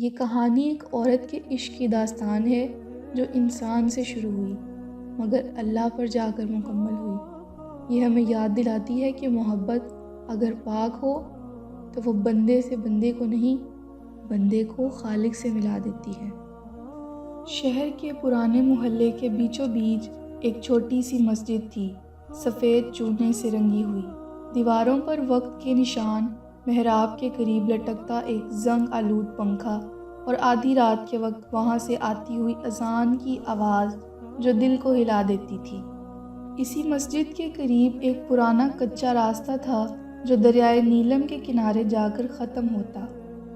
یہ کہانی ایک عورت کے عشق کی داستان ہے جو انسان سے شروع ہوئی مگر اللہ پر جا کر مکمل ہوئی۔ یہ ہمیں یاد دلاتی ہے کہ محبت اگر پاک ہو تو وہ بندے سے بندے کو نہیں، بندے کو خالق سے ملا دیتی ہے۔ شہر کے پرانے محلے کے بیچوں بیچ ایک چھوٹی سی مسجد تھی، سفید چونے سے رنگی ہوئی۔ دیواروں پر وقت کے نشان، محراب کے قریب لٹکتا ایک زنگ آلود پنکھا اور آدھی رات کے وقت وہاں سے آتی ہوئی اذان کی آواز جو دل کو ہلا دیتی تھی۔ اسی مسجد کے قریب ایک پرانا کچا راستہ تھا جو دریائے نیلم کے کنارے جا کر ختم ہوتا۔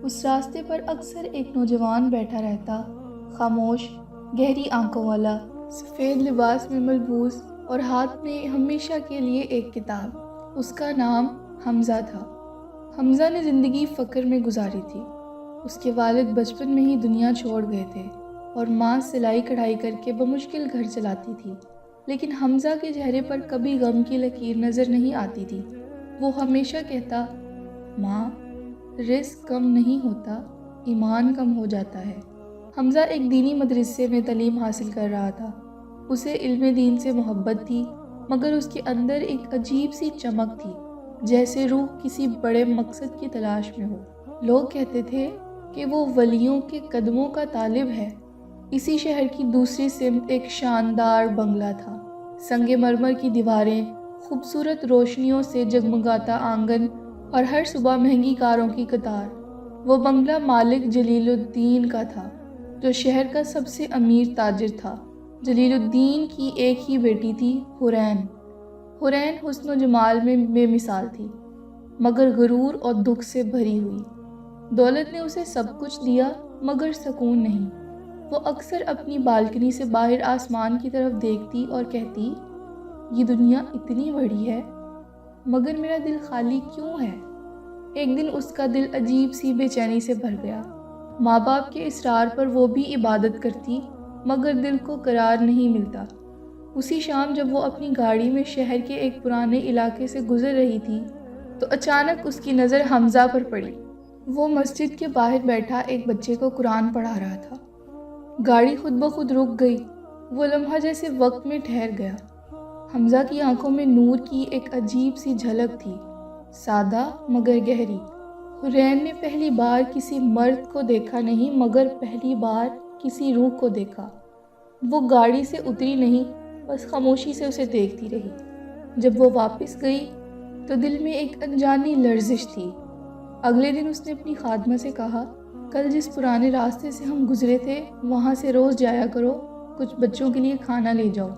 اس راستے پر اکثر ایک نوجوان بیٹھا رہتا، خاموش، گہری آنکھوں والا، سفید لباس میں ملبوس اور ہاتھ میں ہمیشہ کے لیے ایک کتاب۔ اس کا نام حمزہ تھا۔ حمزہ نے زندگی فقر میں گزاری تھی۔ اس کے والد بچپن میں ہی دنیا چھوڑ گئے تھے اور ماں سلائی کڑھائی کر کے بمشکل گھر چلاتی تھی، لیکن حمزہ کے چہرے پر کبھی غم کی لکیر نظر نہیں آتی تھی۔ وہ ہمیشہ کہتا، ماں، رزق کم نہیں ہوتا، ایمان کم ہو جاتا ہے۔ حمزہ ایک دینی مدرسے میں تعلیم حاصل کر رہا تھا۔ اسے علم دین سے محبت تھی، مگر اس کے اندر ایک عجیب سی چمک تھی، جیسے روح کسی بڑے مقصد کی تلاش میں ہو۔ لوگ کہتے تھے کہ وہ ولیوں کے قدموں کا طالب ہے۔ اسی شہر کی دوسری سمت ایک شاندار بنگلہ تھا، سنگ مرمر کی دیواریں، خوبصورت روشنیوں سے جگمگاتا آنگن اور ہر صبح مہنگی کاروں کی قطار۔ وہ بنگلہ مالک جلیل الدین کا تھا، جو شہر کا سب سے امیر تاجر تھا۔ جلیل الدین کی ایک ہی بیٹی تھی، حورین۔ حورین حسن و جمال میں بے مثال تھی، مگر غرور اور دکھ سے بھری ہوئی۔ دولت نے اسے سب کچھ دیا مگر سکون نہیں۔ وہ اکثر اپنی بالکنی سے باہر آسمان کی طرف دیکھتی اور کہتی، یہ دنیا اتنی بڑی ہے مگر میرا دل خالی کیوں ہے؟ ایک دن اس کا دل عجیب سی بے چینی سے بھر گیا۔ ماں باپ کے اصرار پر وہ بھی عبادت کرتی مگر دل کو قرار نہیں ملتا۔ اسی شام جب وہ اپنی گاڑی میں شہر کے ایک پرانے علاقے سے گزر رہی تھی تو اچانک اس کی نظر حمزہ پر پڑی۔ وہ مسجد کے باہر بیٹھا ایک بچے کو قرآن پڑھا رہا تھا۔ گاڑی خود بخود رک گئی، وہ لمحہ جیسے وقت میں ٹھہر گیا۔ حمزہ کی آنکھوں میں نور کی ایک عجیب سی جھلک تھی، سادہ مگر گہری۔ حورین نے پہلی بار کسی مرد کو دیکھا نہیں مگر پہلی بار کسی روح کو دیکھا۔ وہ گاڑی سے اتری نہیں، بس خاموشی سے اسے دیکھتی رہی۔ جب وہ واپس گئی تو دل میں ایک انجانی لرزش تھی۔ اگلے دن اس نے اپنی خادمہ سے کہا، کل جس پرانے راستے سے ہم گزرے تھے وہاں سے روز جایا کرو، کچھ بچوں کے لیے کھانا لے جاؤ۔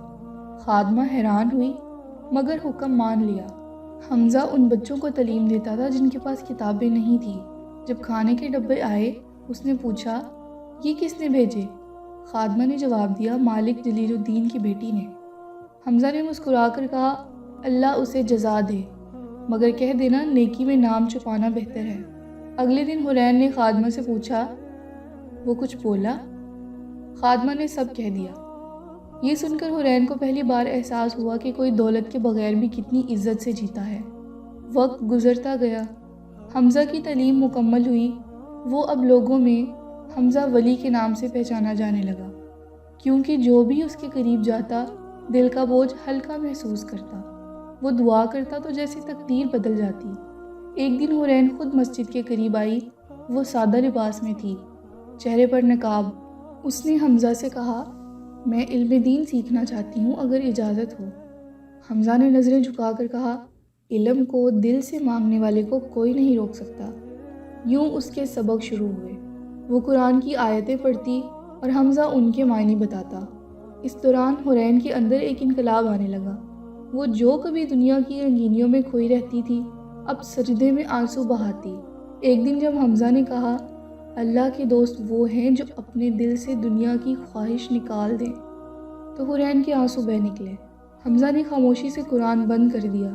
خادمہ حیران ہوئی مگر حکم مان لیا۔ حمزہ ان بچوں کو تعلیم دیتا تھا جن کے پاس کتابیں نہیں تھیں۔ جب کھانے کے ڈبے آئے، اس نے پوچھا، یہ کس نے بھیجے؟ خادمہ نے جواب دیا، مالک جلیل الدین کی بیٹی نے۔ حمزہ نے مسکرا کر کہا، اللہ اسے جزا دے، مگر کہہ دینا نیکی میں نام چھپانا بہتر ہے۔ اگلے دن حورین نے خادمہ سے پوچھا، وہ کچھ بولا؟ خادمہ نے سب کہہ دیا۔ یہ سن کر حورین کو پہلی بار احساس ہوا کہ کوئی دولت کے بغیر بھی کتنی عزت سے جیتا ہے۔ وقت گزرتا گیا، حمزہ کی تعلیم مکمل ہوئی۔ وہ اب لوگوں میں حمزہ ولی کے نام سے پہچانا جانے لگا، کیونکہ جو بھی اس کے قریب جاتا دل کا بوجھ ہلکا محسوس کرتا۔ وہ دعا کرتا تو جیسے تقدیر بدل جاتی۔ ایک دن حورین خود مسجد کے قریب آئی۔ وہ سادہ لباس میں تھی، چہرے پر نقاب۔ اس نے حمزہ سے کہا، میں علم دین سیکھنا چاہتی ہوں، اگر اجازت ہو۔ حمزہ نے نظریں جھکا کر کہا، علم کو دل سے مانگنے والے کو کوئی نہیں روک سکتا۔ یوں اس کے سبق شروع ہوئے۔ وہ قرآن کی آیتیں پڑھتی اور حمزہ ان کے معنی بتاتا۔ اس دوران حورین کے اندر ایک انقلاب آنے لگا۔ وہ جو کبھی دنیا کی رنگینیوں میں کھوئی رہتی تھی، اب سجدے میں آنسو بہاتی۔ ایک دن جب حمزہ نے کہا، اللہ کے دوست وہ ہیں جو اپنے دل سے دنیا کی خواہش نکال دیں، تو حورین کے آنسو بہہ نکلے۔ حمزہ نے خاموشی سے قرآن بند کر دیا۔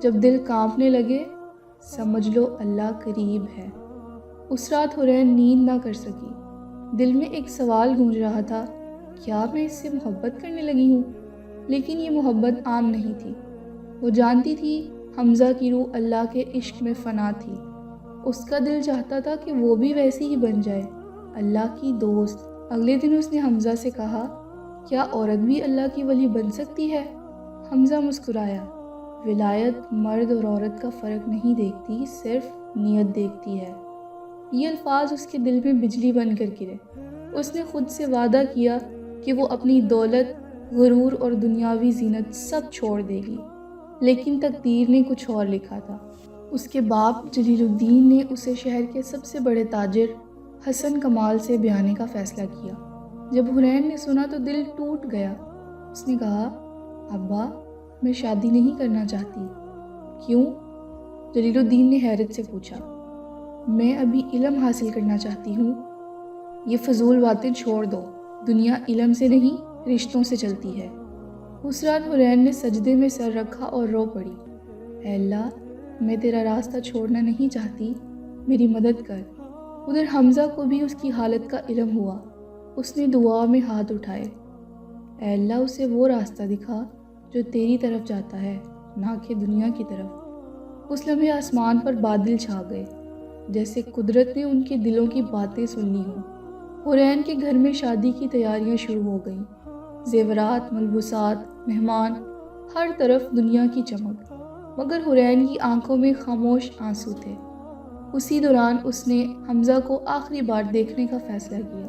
جب دل کانپنے لگے، سمجھ لو اللہ قریب ہے۔ اس رات حورین نیند نہ کر سکی۔ دل میں ایک سوال گونج رہا تھا، کیا میں اس سے محبت کرنے لگی ہوں؟ لیکن یہ محبت عام نہیں تھی۔ وہ جانتی تھی حمزہ کی روح اللہ کے عشق میں فنا تھی۔ اس کا دل چاہتا تھا کہ وہ بھی ویسی ہی بن جائے، اللہ کی دوست۔ اگلے دن اس نے حمزہ سے کہا، کیا عورت بھی اللہ کی ولی بن سکتی ہے؟ حمزہ مسکرایا۔ ولایت مرد اور عورت کا فرق نہیں دیکھتی، صرف نیت دیکھتی ہے۔ یہ الفاظ اس کے دل میں بجلی بن کر گرے۔ اس نے خود سے وعدہ کیا کہ وہ اپنی دولت، غرور اور دنیاوی زینت سب چھوڑ دے گی، لیکن تقدیر نے کچھ اور لکھا تھا۔ اس کے باپ جلیل الدین نے اسے شہر کے سب سے بڑے تاجر حسن کمال سے بیانے کا فیصلہ کیا۔ جب حورین نے سنا تو دل ٹوٹ گیا۔ اس نے کہا، ابا، میں شادی نہیں کرنا چاہتی۔ کیوں؟ جلیل الدین نے حیرت سے پوچھا۔ میں ابھی علم حاصل کرنا چاہتی ہوں۔ یہ فضول باتیں چھوڑ دو، دنیا علم سے نہیں رشتوں سے چلتی ہے۔ اس رات حورین نے سجدے میں سر رکھا اور رو پڑی، اے اللہ، میں تیرا راستہ چھوڑنا نہیں چاہتی، میری مدد کر۔ ادھر حمزہ کو بھی اس کی حالت کا علم ہوا۔ اس نے دعا میں ہاتھ اٹھائے، اے اللہ، اسے وہ راستہ دکھا جو تیری طرف جاتا ہے، نہ کہ دنیا کی طرف۔ اس لمحے آسمان پر بادل چھا گئے، جیسے قدرت نے ان کے دلوں کی باتیں سن لی ہوں۔ حورین کے گھر میں شادی کی تیاریاں شروع ہو گئیں۔ زیورات، ملبوسات، مہمان، ہر طرف دنیا کی چمک، مگر حورین کی آنکھوں میں خاموش آنسو تھے۔ اسی دوران اس نے حمزہ کو آخری بار دیکھنے کا فیصلہ کیا۔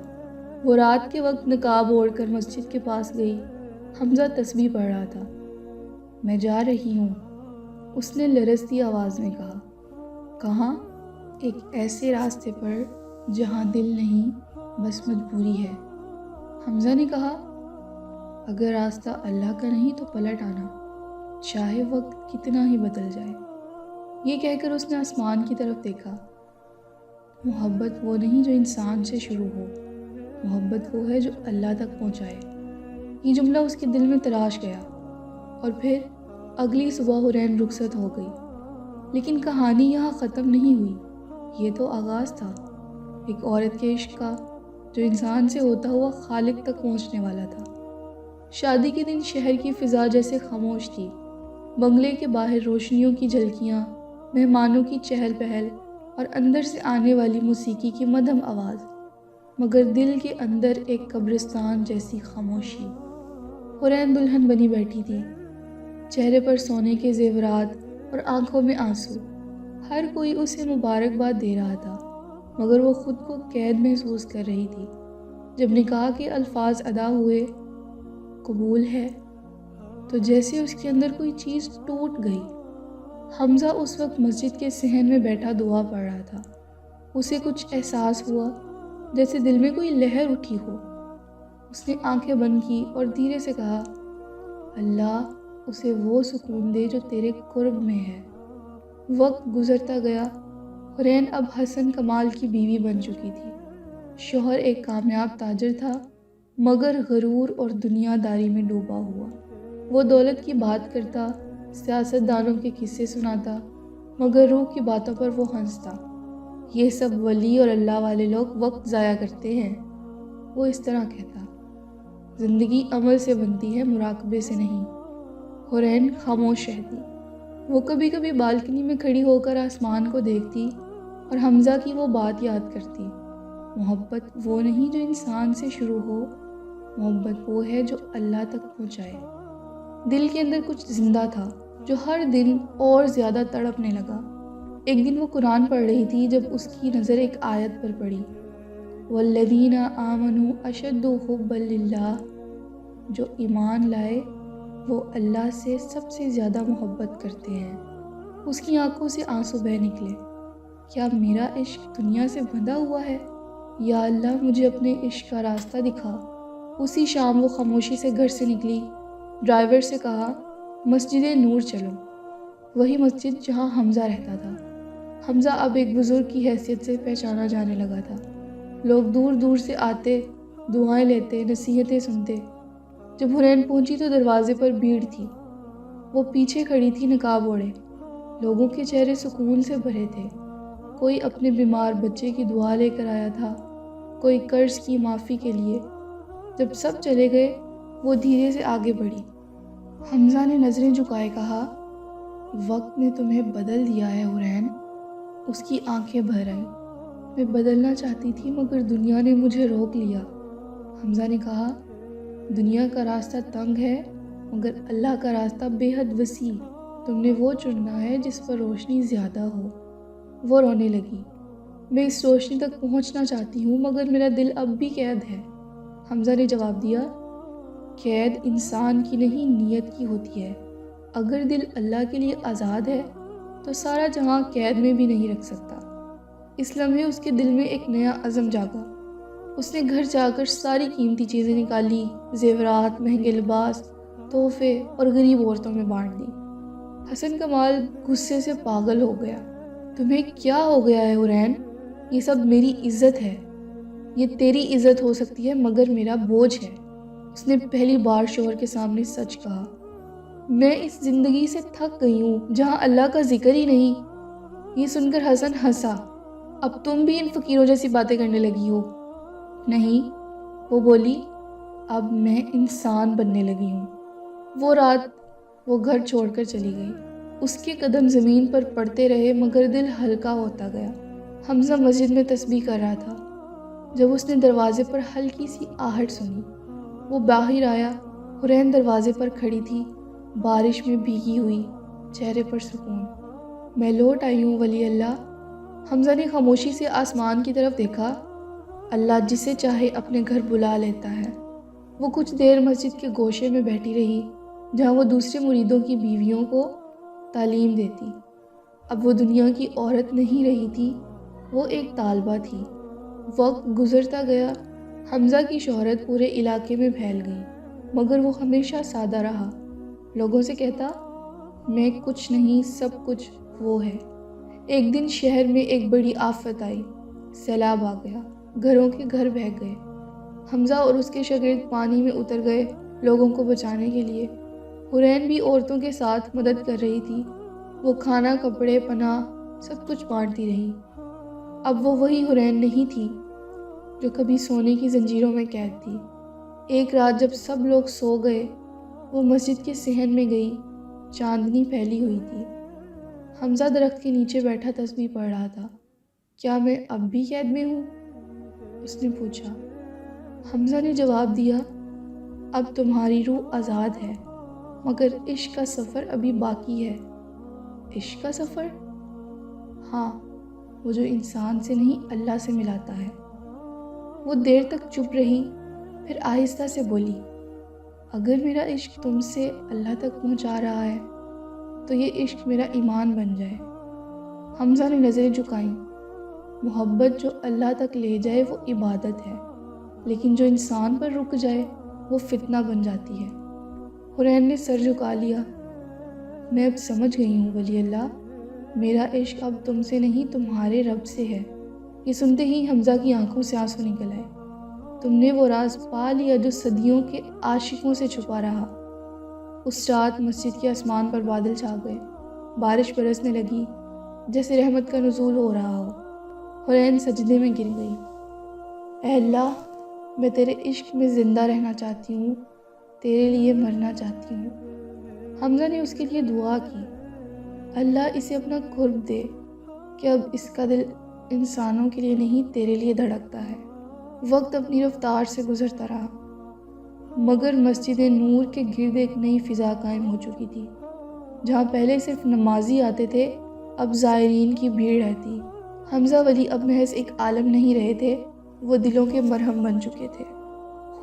وہ رات کے وقت نقاب اوڑھ کر مسجد کے پاس گئی۔ حمزہ تسبیح پڑھ رہا تھا۔ میں جا رہی ہوں، اس نے لرزتی آواز میں کہا۔ کہاں؟ ایک ایسے راستے پر جہاں دل نہیں، بس مجبوری ہے۔ حمزہ نے کہا، اگر راستہ اللہ کا نہیں تو پلٹ آنا، چاہے وقت کتنا ہی بدل جائے۔ یہ کہہ کر اس نے آسمان کی طرف دیکھا۔ محبت وہ نہیں جو انسان سے شروع ہو، محبت وہ ہے جو اللہ تک پہنچائے۔ یہ جملہ اس کے دل میں تراش گیا، اور پھر اگلی صبح حورین رخصت ہو گئی۔ لیکن کہانی یہاں ختم نہیں ہوئی، یہ تو آغاز تھا، ایک عورت کے عشق کا جو انسان سے ہوتا ہوا خالق تک پہنچنے والا تھا۔ شادی کے دن شہر کی فضا جیسے خاموش تھی۔ بنگلے کے باہر روشنیوں کی جھلکیاں، مہمانوں کی چہل پہل اور اندر سے آنے والی موسیقی کی مدھم آواز، مگر دل کے اندر ایک قبرستان جیسی خاموشی۔ حورین دلہن بنی بیٹھی تھی، چہرے پر سونے کے زیورات اور آنکھوں میں آنسو۔ ہر کوئی اسے مبارکباد دے رہا تھا، مگر وہ خود کو قید محسوس کر رہی تھی۔ جب نکاح کے الفاظ ادا ہوئے، قبول ہے، تو جیسے اس کے اندر کوئی چیز ٹوٹ گئی۔ حمزہ اس وقت مسجد کے صحن میں بیٹھا دعا پڑھ رہا تھا۔ اسے کچھ احساس ہوا، جیسے دل میں کوئی لہر اٹھی ہو۔ اس نے آنکھیں بند کی اور دھیرے سے کہا، اللہ، اسے وہ سکون دے جو تیرے قرب میں ہے۔ وقت گزرتا گیا۔ حورین اب حسن کمال کی بیوی بن چکی تھی۔ شوہر ایک کامیاب تاجر تھا، مگر غرور اور دنیا داری میں ڈوبا ہوا۔ وہ دولت کی بات کرتا، سیاست دانوں کے قصے سناتا، مگر روح کی باتوں پر وہ ہنستا۔ یہ سب ولی اور اللہ والے لوگ وقت ضائع کرتے ہیں، وہ اس طرح کہتا۔ زندگی عمل سے بنتی ہے، مراقبے سے نہیں۔ حورین خاموش رہتی۔ وہ کبھی کبھی بالکنی میں کھڑی ہو کر آسمان کو دیکھتی اور حمزہ کی وہ بات یاد کرتی، محبت وہ نہیں جو انسان سے شروع ہو، محبت وہ ہے جو اللہ تک پہنچائے۔ دل کے اندر کچھ زندہ تھا جو ہر دن اور زیادہ تڑپنے لگا۔ ایک دن وہ قرآن پڑھ رہی تھی جب اس کی نظر ایک آیت پر پڑی، والذین آمنوا اشد حبا للہ، جو ایمان لائے وہ اللہ سے سب سے زیادہ محبت کرتے ہیں۔ اس کی آنکھوں سے آنسو بہہ نکلے۔ کیا میرا عشق دنیا سے بندھا ہوا ہے؟ یا اللہ، مجھے اپنے عشق کا راستہ دکھا۔ اسی شام وہ خاموشی سے گھر سے نکلی، ڈرائیور سے کہا، مسجد نور چلو، وہی مسجد جہاں حمزہ رہتا تھا۔ حمزہ اب ایک بزرگ کی حیثیت سے پہچانا جانے لگا تھا۔ لوگ دور دور سے آتے، دعائیں لیتے، نصیحتیں سنتے۔ جب حورین پہنچی تو دروازے پر بھیڑ تھی۔ وہ پیچھے کھڑی تھی نقاب اوڑھے۔ لوگوں کے چہرے سکون سے بھرے تھے۔ کوئی اپنے بیمار بچے کی دعا لے کر آیا تھا، کوئی قرض کی معافی کے لیے۔ جب سب چلے گئے، وہ دھیرے سے آگے بڑھی۔ حمزہ نے نظریں جھکائے کہا، وقت نے تمہیں بدل دیا ہے حورین۔ اس کی آنکھیں بھر آئیں۔ میں بدلنا چاہتی تھی مگر دنیا نے مجھے روک لیا۔ حمزہ نے کہا، دنیا کا راستہ تنگ ہے مگر اللہ کا راستہ بے حد وسیع، تم نے وہ چننا ہے جس پر روشنی زیادہ ہو۔ وہ رونے لگی، میں اس روشنی تک پہنچنا چاہتی ہوں مگر میرا دل اب بھی قید ہے۔ حمزہ نے جواب دیا، قید انسان کی نہیں نیت کی ہوتی ہے، اگر دل اللہ کے لیے آزاد ہے تو سارا جہاں قید میں بھی نہیں رکھ سکتا۔ اس لمحے اس کے دل میں ایک نیا عزم جاگا۔ اس نے گھر جا کر ساری قیمتی چیزیں نکالی، زیورات، مہنگے لباس، تحفے اور غریب عورتوں میں بانٹ دی۔ حسن کمال غصے سے پاگل ہو گیا۔ تمہیں کیا ہو گیا ہے حرین؟ یہ سب میری عزت ہے۔ یہ تیری عزت ہو سکتی ہے مگر میرا بوجھ ہے۔ اس نے پہلی بار شوہر کے سامنے سچ کہا۔ میں اس زندگی سے تھک گئی ہوں جہاں اللہ کا ذکر ہی نہیں۔ یہ سن کر حسن ہنسا۔ اب تم بھی ان فقیروں جیسی باتیں کرنے لگی ہو۔ نہیں، وہ بولی، اب میں انسان بننے لگی ہوں۔ وہ رات وہ گھر چھوڑ کر چلی گئی۔ اس کے قدم زمین پر پڑتے رہے مگر دل ہلکا ہوتا گیا۔ حمزہ مسجد میں تسبیح کر رہا تھا جب اس نے دروازے پر ہلکی سی آہٹ سنی۔ وہ باہر آیا۔ حرین دروازے پر کھڑی تھی، بارش میں بھیگی ہوئی، چہرے پر سکون۔ میں لوٹ آئی ہوں ولی اللہ۔ حمزہ نے خاموشی سے آسمان کی طرف دیکھا۔ اللہ جسے چاہے اپنے گھر بلا لیتا ہے۔ وہ کچھ دیر مسجد کے گوشے میں بیٹھی رہی جہاں وہ دوسرے مریدوں کی بیویوں کو تعلیم دیتی۔ اب وہ دنیا کی عورت نہیں رہی تھی، وہ ایک طالبہ تھی۔ وقت گزرتا گیا، حمزہ کی شہرت پورے علاقے میں پھیل گئی مگر وہ ہمیشہ سادہ رہا۔ لوگوں سے کہتا، میں کچھ نہیں، سب کچھ وہ ہے۔ ایک دن شہر میں ایک بڑی آفت آئی، سیلاب آ گیا، گھروں کے گھر بہہ گئے۔ حمزہ اور اس کے شاگرد پانی میں اتر گئے لوگوں کو بچانے کے لیے۔ حرین بھی عورتوں کے ساتھ مدد کر رہی تھی۔ وہ کھانا، کپڑے، پناہ سب کچھ بانٹتی رہی۔ اب وہ وہی حرین نہیں تھی جو کبھی سونے کی زنجیروں میں قید تھی۔ ایک رات جب سب لوگ سو گئے، وہ مسجد کے صحن میں گئی۔ چاندنی پھیلی ہوئی تھی۔ حمزہ درخت کے نیچے بیٹھا تسبیح پڑھ رہا تھا۔ کیا میں اب بھی قید میں ہوں؟ اس نے پوچھا۔ حمزہ نے جواب دیا، اب تمہاری روح آزاد ہے مگر عشق کا سفر ابھی باقی ہے۔ عشق کا سفر؟ ہاں، وہ جو انسان سے نہیں اللہ سے ملاتا ہے۔ وہ دیر تک چپ رہی، پھر آہستہ سے بولی، اگر میرا عشق تم سے اللہ تک پہنچا رہا ہے تو یہ عشق میرا ایمان بن جائے۔ حمزہ نے نظریں جھکائیں۔ محبت جو اللہ تک لے جائے وہ عبادت ہے، لیکن جو انسان پر رک جائے وہ فتنہ بن جاتی ہے۔ حرین نے سر جھکا لیا۔ میں اب سمجھ گئی ہوں ولی اللہ، میرا عشق اب تم سے نہیں تمہارے رب سے ہے۔ یہ سنتے ہی حمزہ کی آنکھوں سے آنسو نکل آئے۔ تم نے وہ راز پا لیا جو صدیوں کے عاشقوں سے چھپا رہا۔ اس رات مسجد کے آسمان پر بادل چھا گئے، بارش برسنے لگی جیسے رحمت کا نزول ہو رہا ہو۔ حرین سجدے میں گر گئی۔ اے اللہ، میں تیرے عشق میں زندہ رہنا چاہتی ہوں، تیرے لیے مرنا چاہتی ہوں۔ حمزہ نے اس کے لیے دعا کی، اللہ اسے اپنا قرب دے کہ اب اس کا دل انسانوں کے لیے نہیں تیرے لیے دھڑکتا ہے۔ وقت اپنی رفتار سے گزرتا رہا مگر مسجد نور کے گرد ایک نئی فضا قائم ہو چکی تھی۔ جہاں پہلے صرف نمازی آتے تھے اب زائرین کی بھیڑ رہتی۔ حمزہ ولی اب محض ایک عالم نہیں رہے تھے، وہ دلوں کے مرہم بن چکے تھے۔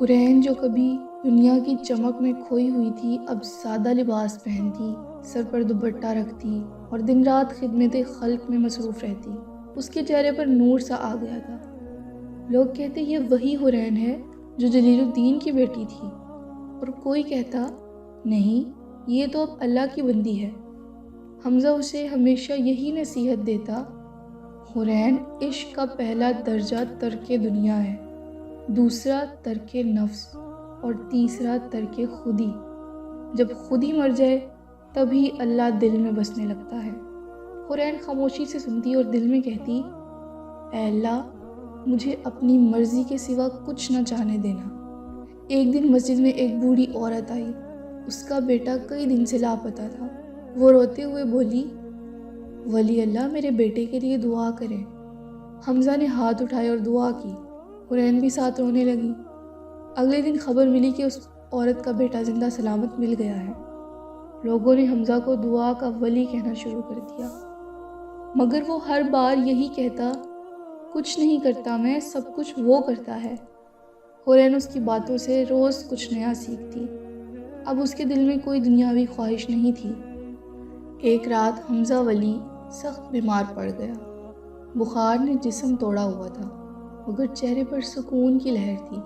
حرین جو کبھی دنیا کی چمک میں کھوئی ہوئی تھی اب سادہ لباس پہنتی، سر پر دوپٹہ رکھتی اور دن رات خدمت خلق میں مصروف رہتی۔ اس کے چہرے پر نور سا آ گیا تھا۔ لوگ کہتے یہ وہی حرین ہے جو جلیل الدین کی بیٹی تھی، اور کوئی کہتا نہیں، یہ تو اب اللہ کی بندی ہے۔ حمزہ اسے ہمیشہ یہی نصیحت دیتا، حرین، عشق کا پہلا درجہ ترک دنیا ہے، دوسرا ترک نفس اور تیسرا ترک خودی۔ جب خودی مر جائے تبھی اللہ دل میں بسنے لگتا ہے۔ حرین خاموشی سے سنتی اور دل میں کہتی، اے اللہ، مجھے اپنی مرضی کے سوا کچھ نہ چاہنے دینا۔ ایک دن مسجد میں ایک بوڑھی عورت آئی۔ اس کا بیٹا کئی دن سے لاپتہ تھا۔ وہ روتے ہوئے بولی، ولی اللہ، میرے بیٹے کے لیے دعا کریں۔ حمزہ نے ہاتھ اٹھائے اور دعا کی۔ حورین بھی ساتھ رونے لگی۔ اگلے دن خبر ملی کہ اس عورت کا بیٹا زندہ سلامت مل گیا ہے۔ لوگوں نے حمزہ کو دعا کا ولی کہنا شروع کر دیا، مگر وہ ہر بار یہی کہتا، کچھ نہیں کرتا میں، سب کچھ وہ کرتا ہے۔ حورین اس کی باتوں سے روز کچھ نیا سیکھتی۔ اب اس کے دل میں کوئی دنیاوی خواہش نہیں تھی۔ ایک رات حمزہ ولی سخت بیمار پڑ گیا۔ بخار نے جسم توڑا ہوا تھا، مگر چہرے پر سکون کی لہر تھی۔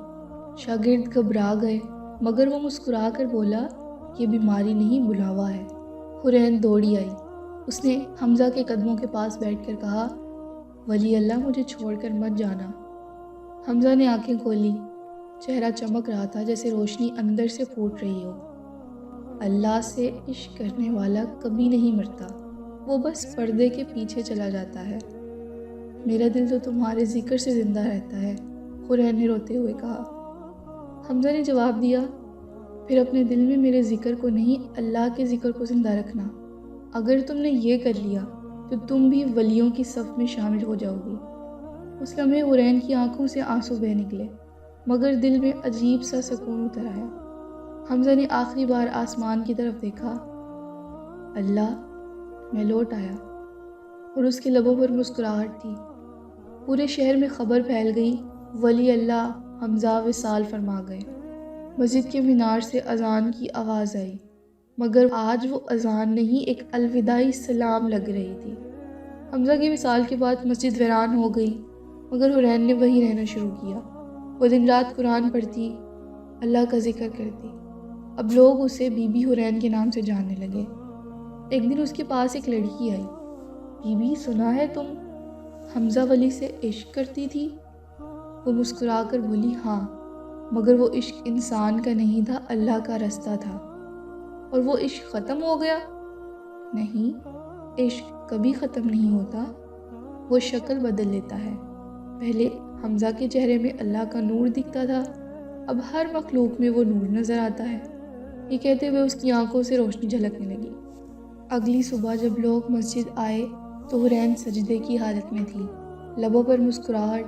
شاگرد گھبرا گئے، مگر وہ مسکرا کر بولا، یہ بیماری نہیں، بلاوا ہے۔ حورین دوڑی آئی۔ اس نے حمزہ کے قدموں کے پاس بیٹھ کر کہا، ولی اللہ مجھے چھوڑ کر مت جانا۔ حمزہ نے آنکھیں کھولی۔ چہرہ چمک رہا تھا جیسے روشنی اندر سے پھوٹ رہی ہو۔ اللہ سے عشق کرنے والا کبھی نہیں مرتا، وہ بس پردے کے پیچھے چلا جاتا ہے۔ میرا دل تو تمہارے ذکر سے زندہ رہتا ہے، حورین نے روتے ہوئے کہا۔ حمزہ نے جواب دیا، پھر اپنے دل میں میرے ذکر کو نہیں، اللہ کے ذکر کو زندہ رکھنا۔ اگر تم نے یہ کر لیا تو تم بھی ولیوں کی صف میں شامل ہو جاؤ گی۔ اس لمحے حورین کی آنکھوں سے آنسو بہہ نکلے، مگر دل میں عجیب سا سکون اتر آیا۔ حمزہ نے آخری بار آسمان کی طرف دیکھا۔ اللہ، میں لوٹ آیا، اور اس کے لبوں پر مسکراہٹ تھی۔ پورے شہر میں خبر پھیل گئی، ولی اللہ حمزہ وصال فرما گئے۔ مسجد کے مینار سے اذان کی آواز آئی، مگر آج وہ اذان نہیں، ایک الوداعی سلام لگ رہی تھی۔ حمزہ کی وصال کے بعد مسجد ویران ہو گئی، مگر حورین نے وہیں رہنا شروع کیا۔ وہ دن رات قرآن پڑھتی، اللہ کا ذکر کرتی۔ اب لوگ اسے بی بی حورین کے نام سے جاننے لگے۔ ایک دن اس کے پاس ایک لڑکی آئی۔ بی بی، سنا ہے تم حمزہ ولی سے عشق کرتی تھی؟ وہ مسکرا کر بولی، ہاں، مگر وہ عشق انسان کا نہیں تھا، اللہ کا رستہ تھا۔ اور وہ عشق ختم ہو گیا؟ نہیں، عشق کبھی ختم نہیں ہوتا، وہ شکل بدل لیتا ہے۔ پہلے حمزہ کے چہرے میں اللہ کا نور دکھتا تھا، اب ہر مخلوق میں وہ نور نظر آتا ہے۔ یہ کہتے ہوئے اس کی آنکھوں سے روشنی جھلکنے لگی۔ اگلی صبح جب لوگ مسجد آئے تو حورین سجدے کی حالت میں تھی، لبوں پر مسکراہٹ،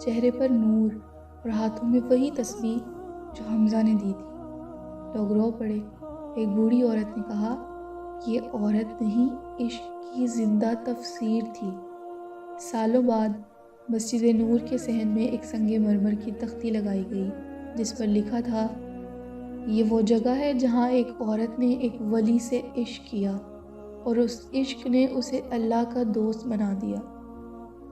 چہرے پر نور، اور ہاتھوں میں وہی تسبیح جو حمزہ نے دی تھی۔ لوگ رو پڑے۔ ایک بوڑھی عورت نے کہا، یہ عورت نہیں، عشق کی زندہ تفسیر تھی۔ سالوں بعد مسجد نور کے صحن میں ایک سنگ مرمر کی تختی لگائی گئی، جس پر لکھا تھا، یہ وہ جگہ ہے جہاں ایک عورت نے ایک ولی سے عشق کیا، اور اس عشق نے اسے اللہ کا دوست بنا دیا۔